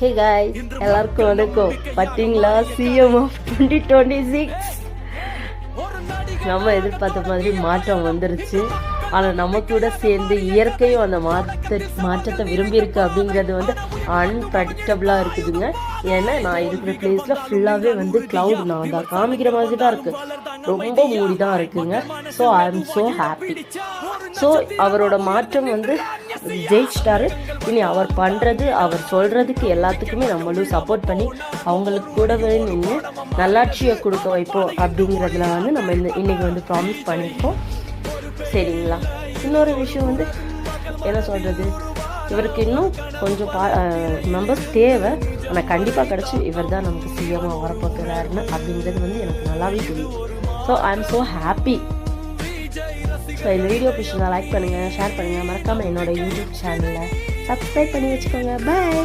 Hey guys, எல்லாருக்கும் வணக்கம். பார்த்தீங்களா, சிஎம் ஆஃப் 2026 நம்ம எதிர்பார்த்த மாதிரி மாற்றம் வந்துருச்சு. ஆனால் நம்ம கூட சேர்ந்து இயற்கையும் அந்த மாற்றத்தை விரும்பியிருக்கு அப்படிங்கிறது வந்து அன்பிரடிக்டபிளாக இருக்குதுங்க. ஏன்னா நான் இருக்கிற பிளேஸில் ஃபுல்லாகவே வந்து க்ளவுட் நான் தான் காமிக்கிற மாதிரி தான் இருக்குது, ரொம்ப மூடி தான் இருக்குங்க. So I am so happy. So அவரோட மாற்றம் வந்து ஜெயிச்சிட்டாரு. இனி அவர் பண்ணுறது, அவர் சொல்கிறதுக்கு எல்லாத்துக்குமே நம்மளும் சப்போர்ட் பண்ணி அவங்களுக்கு கூடவே நின்று நல்லாட்சியை கொடுக்க வைப்போம் அப்படிங்கிறதுல வந்து நம்ம இன்னைக்கு வந்து ப்ராமிஸ் பண்ணியிருக்கோம். சரிங்களா? இன்னொரு விஷயம் வந்து என்ன சொல்கிறது, இவருக்கு இன்னும் கொஞ்சம் மெம்பர்ஸ் தேவை. ஆனால் கண்டிப்பாக கிடச்சி இவர் தான் நமக்கு சிஎம்மாக வரப்போகிறாருன்னு அப்படிங்கிறது வந்து எனக்கு நல்லாவே தெரியும். So I am so happy. So இந்த வீடியோ பிடிச்சிருந்தா லைக் பண்ணுங்கள், ஷேர் பண்ணுங்கள், மறக்காமல் என்னோட யூடியூப் சேனலை சப்ஸ்கிரைப் பண்ணி வச்சுக்கோங்க. பாய்.